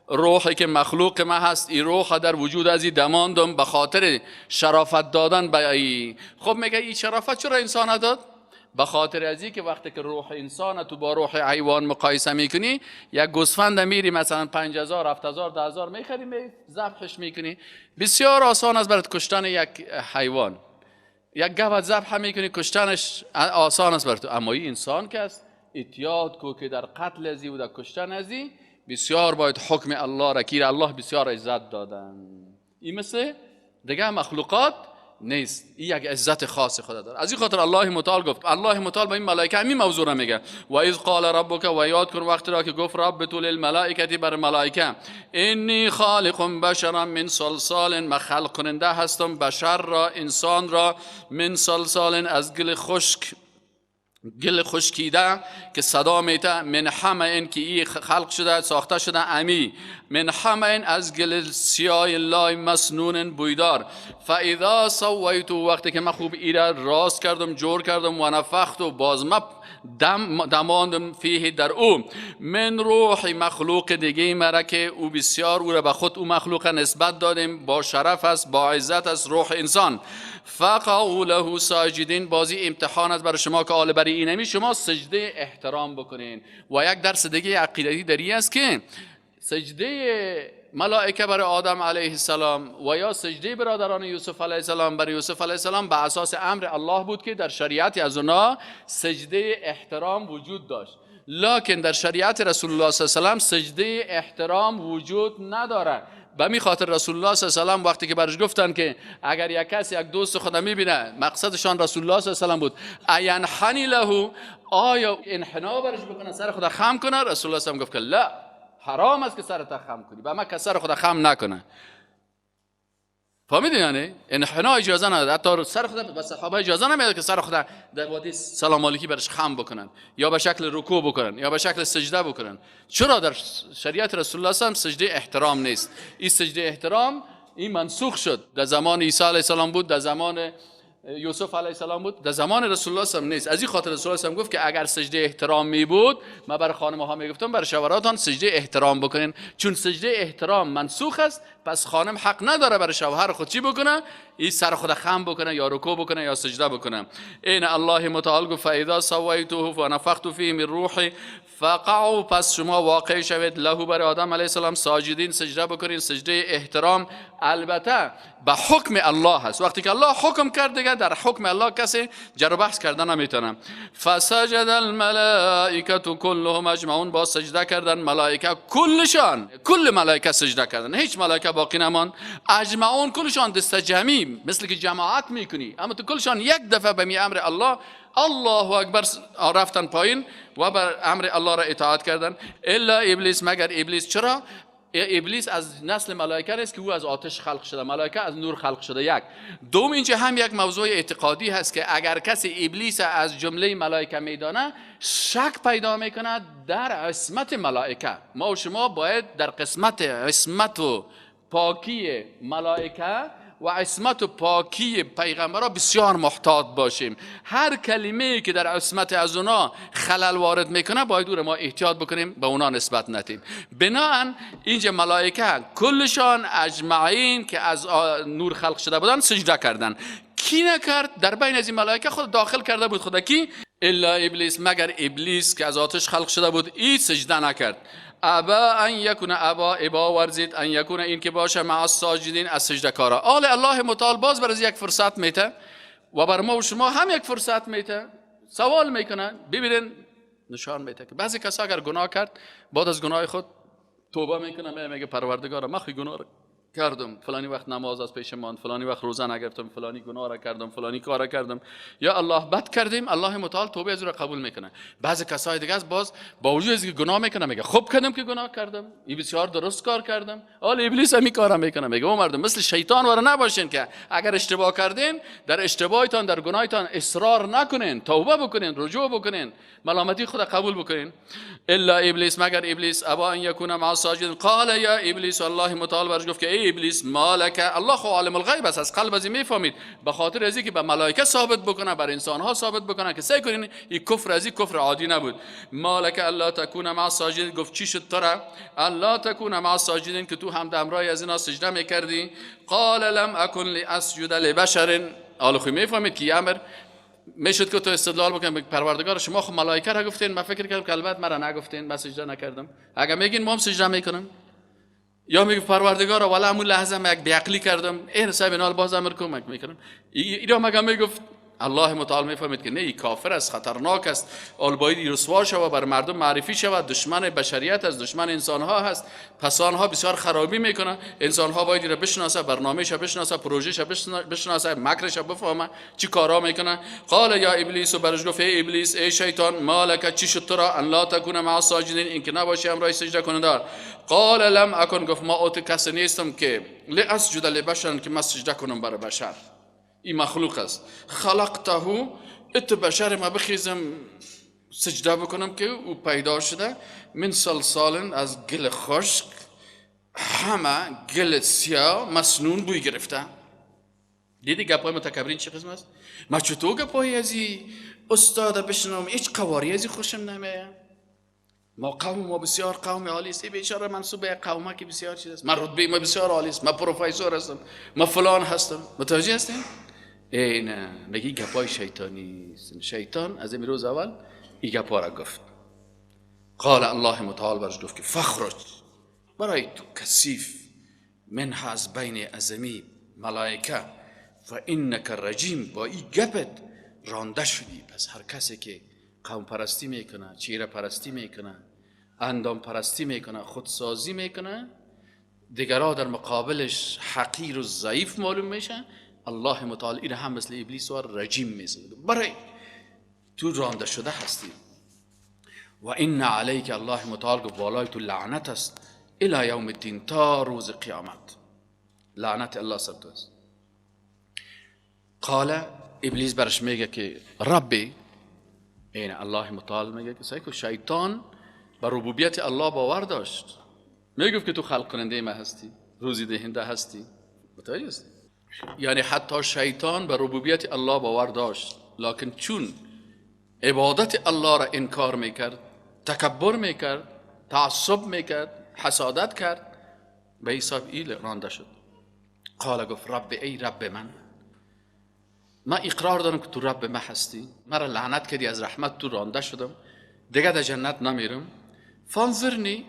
روحی که مخلوق ما هست، این روح در وجود از این دماندم به خاطر شرافت دادن به ای. خب میگه این شرافت چرا انسان داد؟ به خاطر ازی که وقتی که روح انسان تو با روح حیوان مقایسه میکنی، یک گوسفند میری مثلا 5000 7000 10000 میخری، ذبحش میکنی، بسیار آسان است برات کشتن یک حیوان. یک گاو ذبح میکنی، کشتنش آسان است برات. اما این انسان که است، احتیاط کو که در قتل ازی و در کشتن ازی بسیار باید حکم الله را که الله بسیار عزت دادن. این مثل دیگه مخلوقات نیست، این یک عزت خاص خدا داره. از این خاطر الله متعال گفت، الله متعال به این ملائکه همین موضوع را میگه و اذ قال ربک، و یاد کن وقتی را که گفت رب تو للملائکه، بر ملائکه انی خالق بشرا من صلصال، من خلق کننده هستم بشر را، انسان را، من صلصال از گل خشکیده که صدا میته، من حمأ که ای خلق شده ساخته شده امی، من حمأ از گل سیاه لای مسنون بویدار، فاذا سویت، وقتی که من خوب ای را راست کردم جور کردم، و نفخت و بازم دماندم فیه در او، من روح مخلوق دیگه مرا که او بسیار او را به خود او مخلوق نسبت دادیم، با شرف است با عزت است روح انسان، فقعوا له ساجدین. بازی امتحان است برای شما که آل برای اینمی شما سجده احترام بکنین. و یک درس دیگه عقیدتی دری است که سجده ملائکه برای آدم علیه السلام و یا سجده برادران یوسف علیه السلام برای یوسف علیه السلام به اساس امر الله بود که در شریعت از اونا سجده احترام وجود داشت، لکن در شریعت رسول الله صلی الله علیه و سلم سجده احترام وجود نداره. به می خاطر رسول الله صلی الله علیه و سلم وقتی که برش گفتن که اگر یک کسی یک دوست خود میبینه، مقصدشان رسول الله صلی الله علیه و سلم بود، اینحنی له، آیا انحنا برش بکنه سر خود خم کنه؟ رسول الله صلی الله علیه و سلم گفت که لا، حرام است که سرت خم کنی، به ما که سر خود خم نکنه. فهمیدین؟ یعنی انحنا اجازه نداره، حتی سر خود به صحابه اجازه نمیده که سر خود در وادی سلام علیکی برش خم بکنن یا به شکل رکوع بکنن یا به شکل سجده بکنن. چرا در شریعت رسول الله صلی الله علیه و سلم سجده احترام نیست؟ این سجده احترام این منسوخ شد، در زمان عیسی علیه السلام بود، در زمان یوسف علیه السلام بود، در زمان رسول الله صلی الله علیه و نیست. از این خاطر رسول الله صلی الله علیه و گفت که اگر سجده احترام می بود، ما برای خانم ها میگفتم برای شوهراتان سجده احترام بکنین، چون سجده احترام منسوخ است، پس خانم حق نداره برای شوهر خود چی بکنه؟ این سر خود خم بکنه یا رکوع بکنه یا سجده بکنه. این الله متعال گفت فاذا سویته و نفخت فیه من روحی فقعوا، پس شما واقع شوید له برای آدم علیه السلام ساجدین، سجده بکنین، سجده احترام. البته به حکم الله هست، وقتی که الله حکم کرد دیگه در حکم الله کسی جر و بحث کردن نمیتونه. فسجد الملائکه كلهم اجمعون، با سجده کردن ملائکه کلشان، کل ملائکه سجده کردن، هیچ ملائکه باقی نمان. اجمعون کلشان، دست جمعی مثل که جماعت میکنی، اما تو کلشان یک دفعه به می امر الله الله اکبر رفتن پایین و بر امر الله را اطاعت کردن. الا ابلیس، مگر ابلیس. چرا؟ ابلیس از نسل ملائکه است که او از آتش خلق شده، ملائکه از نور خلق شده. یک دوم اینجا هم یک موضوع اعتقادی هست که اگر کسی ابلیس از جمله ملائکه میدانه، شک پیدا میکنه در عصمت ملائکه. ما و شما باید در قسمت عصمت و پاکی ملائکه و عصمت و پاکی پیغمبرها بسیار محتاط باشیم. هر کلمه‌ای که در عصمت از اونا خلل وارد میکنه باید او ما احتیاط بکنیم، به اونا نسبت ندیم. بناهن اینجا ملائکه کلشان اجمعین که از نور خلق شده بودن سجده کردن. کی نکرد؟ در بین از این ملائکه خود داخل کرده بود خدا کی؟ الا ابلیس، مگر ابلیس که از آتش خلق شده بود، این سجده نکرد. ابا ان یکون، ابا ورزید ان یکون، این که باشه مع الساجدین، از سجده کارا. آل الله متعال باز بر از یک فرصت میته و بر ما و شما هم یک فرصت میته. سوال میکنن، ببینین نشان میده که بعضی کسا اگر گناه کرد بعد از گناه خود توبه میکنه، میگه پروردگار من خود گناه کردم، فلانی وقت نماز از پیش ماند، فلانی وقت روزه نگرفتم، فلانی گناه را کردم، فلانی کار کردم، یا الله بد کردیم، الله متعال توبه از او را قبول میکنه. بعضی کسای دیگه از باز با وجود از گناه میکنه، میگه خوب کردم که گناه کردم، این بسیار درست کار کردم. حالا ابلیس هم این کارا میکنه، میگه او مردم مثل شیطان واره نباشین که اگر اشتباه کردین در اشتباهتان در گناهتان اصرار نکنین، توبه بکنین، رجوع بکنین، ملامتی خود قبول بکنین. الا ابلیس، مگر ابلیس، ابا ان یکون مع الساجدین، قال یا ابلیس، الله متعال برش گفت که ای ابلیس مالک، الله خو عالم الغیب است، از قلب از میفهمید، به خاطر ازی که به ملائکه ثابت بکنه، بر انسان ها ثابت بکنه که سعی کنین این کفر ازی کفر عادی نبود. مالک الا تکون مع الساجدین، گفت چی شد ترا الا تکون مع الساجدین که تو هم دمرای از اینا سجده میکردی. قال لم اکن لاسجد لبشر، حالا خو میفهمید که امر میشد که تو استدلال بکنم پروردگار شما خب ملائکه را گفتین، من فکر کردم که البته مرا نگفتین، من سجده نکردم. اگه میگین ما هم سجده میکنم، یا میگه پروردگار ولی همون لحظه من یک بیعقلی کردم، این صاحب اینال باز امر کمک میکنم. اینا مگه میگفت الله متعال میفهمید که نه، این کافر است، خطرناک است، اول باید رسوا شود، بر مردم معرفی شود، دشمن بشریت است، دشمن انسان ها هست، پس آنها بسیار خرابی میکنه، انسان ها باید را بشناسه، برنامه‌ش بشناسه، پروژه‌ش بشناسه، مکرش بفهمه چی کارا میکنه. قال یا ابلیس، برش گفت ای ابلیس، ای شیطان، مالک چی شد تو را ان لا تکون مع الساجدین، این که نباشی همراه سجده کنندگان. قال لم اکن، گفت ما اوت کسی نیستم که لاسجد لبشر، که من سجده کنم بر بشر، این مخلوق است. خلقته، ات بشر ما بخیزم سجده بکنم که او پیدا شده، من صلصال، از گل خشک، همه گل سیاه مسنون بوی گرفته. دیدی گپای متکبرین چه قسم است؟ ما چطور گپای ازی استاد بشنم، هیچ قواری ازی خوشم نمیه. ما قوم ما بسیار قوم عالی است، بیچاره منسوب به قومه که بسیار چیز است، من رتبه ما بسیار عالی است، من پروفسور هستم، من فلان هستم. متوجه هستین؟ ای نه، میگی گپای شیطانی است. شیطان از امروز اول این گپا را گفت. قال الله متعال برش گفت که فخرج، برای تو کثیف، من از بین ازمی ملائکه، فانک رجیم، با این گپت رانده شدی. پس هر کسی که قوم پرستی میکنه، چیره پرستی میکنه، اندام پرستی میکنه، خودسازی میکنه، دیگرها در مقابلش حقیر و ضعیف معلوم میشن، الله متعال این هم مثل ابلیس و رجیم میزنه، برای تو رانده شده هستی. و این علیک، الله متعال گفت بالای تو لعنت است، الی یوم الدین، تا روز قیامت، لعنت الله سر تو است. قال، ابلیس برش میگه که ربی، این الله متعال میگه که سعی که شیطان بر ربوبیت الله باور داشت، میگفت که تو خلق کننده ما هستی، روزی دهنده هستی. متوجه هستی؟ یعنی حتی شیطان بر ربوبیت الله باور داشت، لکن چون عبادت الله را انکار میکرد، تکبر میکرد، تعصب میکرد، حسادت کرد، به حساب ایل رانده شد. قال، گفت رب، ای رب من اقرار دارم که تو رب من هستی، مرا لعنت کردی، از رحمت تو رانده شدم، دیگه در جنت نمیرم. فانظرنی،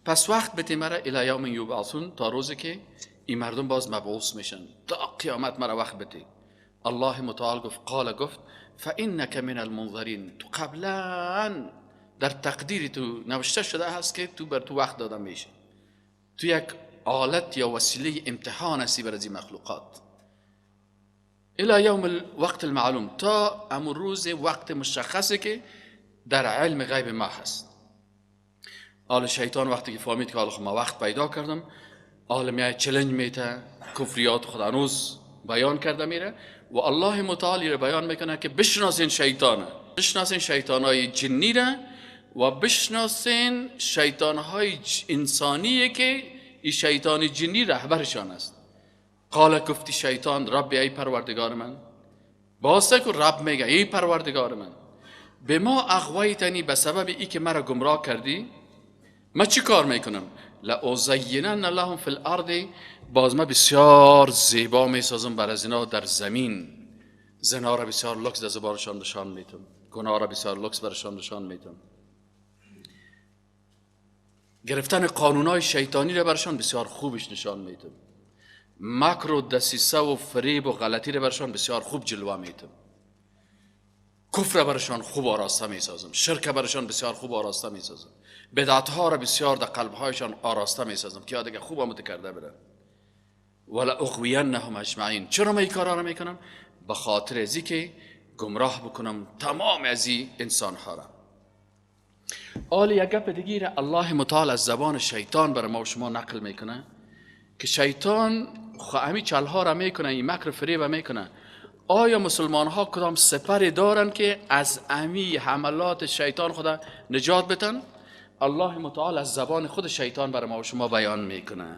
پس وقت بده مرا الی یوم یبعثون، تا روزی که این مردم باز مبعوث میشن، تا قیامت مرا وقت بده. الله متعال گفت، قال، گفت فانک من المنظرین، تو قبلا در تقدیری تو نوشته شده هست که تو بر تو وقت داده میشه، تو یک آلت یا وسیله امتحان هستی بر از این مخلوقات، الی یوم الوقت المعلوم، تا امون روز وقت مشخصی که در علم غیب ما هست. حال شیطان وقتی که فهمید که حالا ما وقت پیدا کردم، حالا میای چلنج میته، کفریات خود هنوز بیان کرده میره، و الله متعالی رو بیان میکنه که بشناسین شیطانه، بشناسین شیطانهای جنی را، و بشناسین شیطانهای انسانیه که این شیطان جنی رهبرشان است. قال، گفتی شیطان رب، ای پروردگار من، باسته که رب میگه ای پروردگار من، به ما اغویتنی، به سبب ای که مرا گمراه کردی، من چی کار میکنم؟ لازینن لهم فی الارض، باز من بسیار زیبا میسازم بر زنا در زمین، زنا را بسیار لکس در زبانشان نشان میتم، گناه را بسیار لکس برشان نشان میتم، گرفتن قانونهای شیطانی را برشان بسیار خوبش نشان میتم. مکر و دسیسه و فریب و غلطی رو برشان بسیار خوب جلوه میتم. کفر برشان خوب آراسته میسازم، شرک برشان بسیار خوب آراسته میسازم، بدعت ها را بسیار در قلب هایشان آراسته میسازم که دیگه خوب آمده کرده برن. ولا اغوینهم اجمعین. چرا من این کارا را میکنم؟ به خاطر ازی که گمراه بکنم تمام از این انسان ها را. آلی یک گپ دیگه الله متعال از زبان شیطان برای ما و شما نقل میکنه که شیطان همین چل ها را میکنه، این مکر فریب میکنه. آیا مسلمان ها کدام سپری دارن که از امی حملات شیطان خدا نجات بتن؟ الله متعال از زبان خود شیطان برای ما و شما بیان میکنه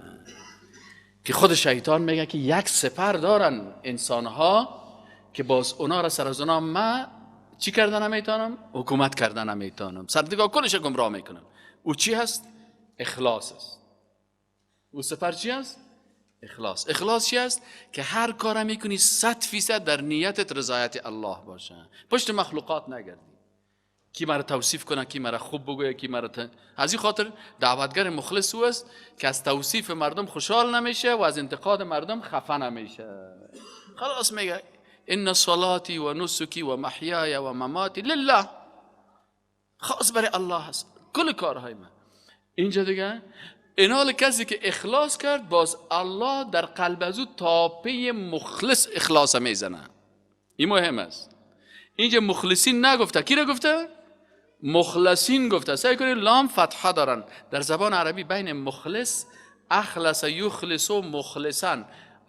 که خود شیطان میگه که یک سپر دارن انسان ها که باز اونا را سر از اونا ما چی کردن نمیتونم؟ حکومت کردن نمیتونم، سردگاه کلش گمراه میکنم. او چی هست؟ اخلاص است. او سپر چی هست؟ اخلاص. اخلاص چی هست؟ که هر کار میکنی 100% در نیتت رضایت الله باشه، پشت مخلوقات نگردی. کی مرا توصیف کنه، کی مرا خوب بگویه، کی مرا از این خاطر دعوتگر مخلص او است که از توصیف مردم خوشحال نمیشه و از انتقاد مردم خفه نمیشه. خلاص میگه ان صلاتی و نسکی و محیای و مماتی لله، خاص برای الله هست کل کارهای من. اینجا دیگه اینال کسی که اخلاص کرد باز الله در قلب از او تاپه مخلص اخلاص میزنه. این مهم است. اینجا مخلصین نگفته، کی را گفته؟ مخلصین گفته. سعی کنید لام فتحه دارن. در زبان عربی بین مخلص اخلص یخلص و مخلصا،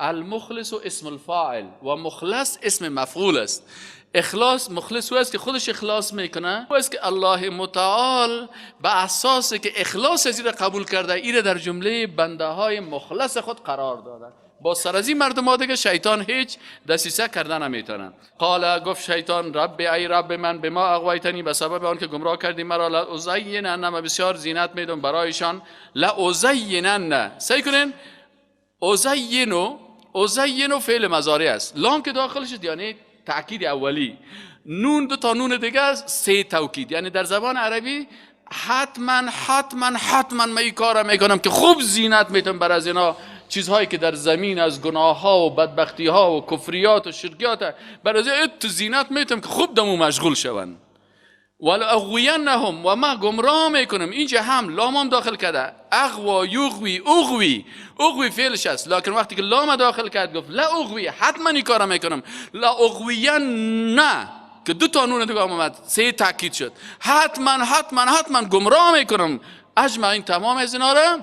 المخلص و اسم الفاعل و مخلص اسم مفعول است. اخلاص مخلص او است که خودش اخلاص میکنه، او است که الله متعال به اساس که اخلاص از این قبول کرده این در جمله بنده های مخلص خود قرار داده. با سر از این مردم ها دیگه شیطان هیچ دسیسه کردن نمیتونن. قال گفت شیطان رب ای رب من بما اغویتنی، به سبب آن که گمراه کردی مرا، لازینن، من بسیار زینت میدم برایشان. لازینن، سعی کنین ازینو فعل مضارع است، لام که داخلش یعنی تأکید اولی، نون دو تا نون دیگه است، سه توکید. یعنی در زبان عربی حتما من این کارا میکنم که خوب زینت میتونم بر از اینا چیزهایی که در زمین از گناه ها و بدبختی ها و کفریات و شرکیات بر از ات زینت میتونم که خوب دمو مشغول شون. ولا اغوینهم، و ما گمراه میکنم. اینجا هم لام داخل کرده، اغوا یغوی اغوی فعلش است، لکن وقتی که لام داخل کرد گفت لا اغوی، حتما این کارا میکنم. لا اغوین نه که دو تا نون دیگه اومد، سه تاکید شد. حتما گمراه میکنم اجمعین تمام از اینا را.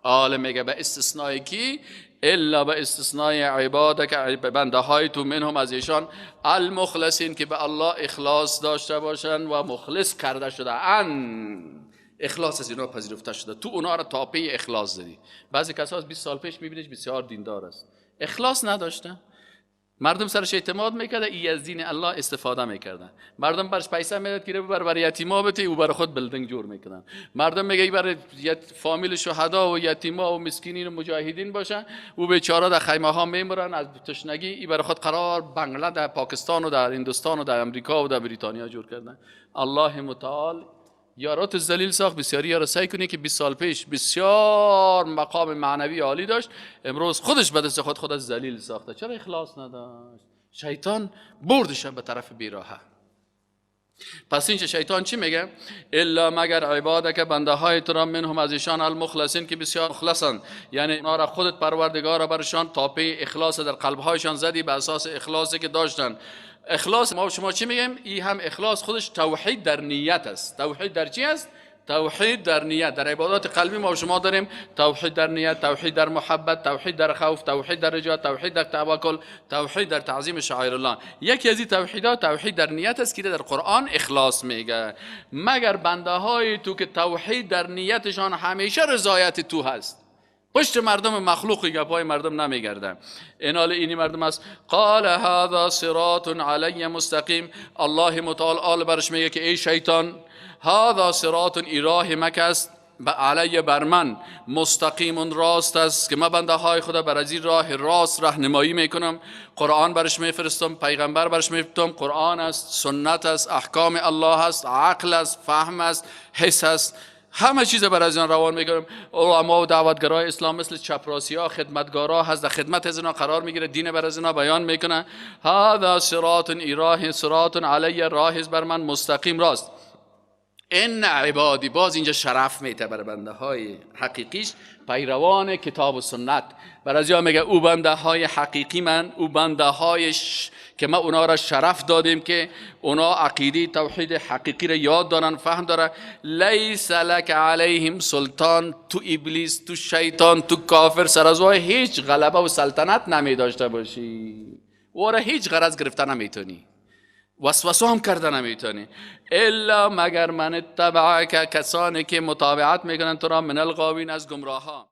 آل میگه به استثنای کی؟ الا به استثنای عبادک، بنده های تو منهم از ایشان، المخلصین که به الله اخلاص داشته باشن و مخلص کرده شده ان، اخلاص از اینا پذیرفته شده. تو اونا را تاپه اخلاص دادی. بعضی کسا از 20 سال پیش میبینیش بسیار دیندار است، اخلاص نداشته، مردم سرش اعتماد میکرده، ای از دین الله استفاده میکردن. مردم برش پیسه میداد که برای یتیما بده، او برای خود بلدنگ جور میکردن. مردم میگه برای فامیل شهدا و یتیما و مسکینین و مجاهدین باشه، او بیچاره در خیمه ها میمرن از تشنگی، ای برای خود قرار بنگله در پاکستان و در هندوستان و در امریکا و در بریتانیا جور کردن. الله متعال یارات ذلیل ساخت. بسیاری یارا سعی کنی که 20 سال پیش بسیار مقام معنوی عالی داشت، امروز خودش به دست خود ذلیل ساخته. چرا اخلاص نداشت؟ شیطان بردش به طرف بیراهه. پس اینجا شیطان چی میگه؟ الا مگر عبادک، بنده های تو را منهم از ایشان، المخلصین که بسیار مخلصند، یعنی اونا را خودت پروردگار برشان تاپه اخلاص در قلب هایشان زدی به اساس اخلاصی که داشتن. اخلاص ما و شما چی میگیم؟ این هم اخلاص خودش توحید در نیت است. توحید در چی است؟ توحید در نیت. در عبادات قلبی ما و شما داریم توحید در نیت، توحید در محبت، توحید در خوف، توحید در رجا، توحید در توکل، توحید در تعظیم شعائر الله. یکی از این توحیدات توحید در نیت است که در قرآن اخلاص میگه. مگر بنده های تو که توحید در نیتشان همیشه رضایت تو هست، پشت مردم مخلوقی گپای مردم نمیگردن. اینال اینی مردم است. قال هذا صراط علی مستقیم، الله متعال آل برش میگه که ای شیطان، هذا صراط، ای راه مکست علی بر من، مستقیم راست است که من بنده های خدا بر از این راه راست راهنمایی میکنم. قرآن برش میفرستم، پیغمبر برش میفرستم. قرآن است، سنت است، احکام الله است، عقل است، فهم است، حس است، همه چیز بر از اینا روان میکنم. علما و دعوتگرای اسلام مثل چپراسی ها خدمتگارا هست، در خدمت از اینا قرار میگیره، دین بر از اینا بیان میکنه. هذا صراط ایراه صراط علی راهز بر من مستقیم راست. این عبادی، باز اینجا شرف میته بر بنده های حقیقیش پیروان کتاب و سنت. بر از میگه او بنده های حقیقی من، او بنده هایش که ما اونا را شرف دادیم که اونا عقیده توحید حقیقی را یاد دارن، فهم دارن. لیس لک علیهم سلطان، تو ابلیس، تو شیطان، تو کافر سر از هیچ غلبه و سلطنت نمی داشته باشی و را هیچ غرض گرفته نمیتونی، وسوسه هم کرده نمیتونی. الا مگر من اتبعک، کسانی که متابعت میکنن تو را، من الغاوین، از گمراهان.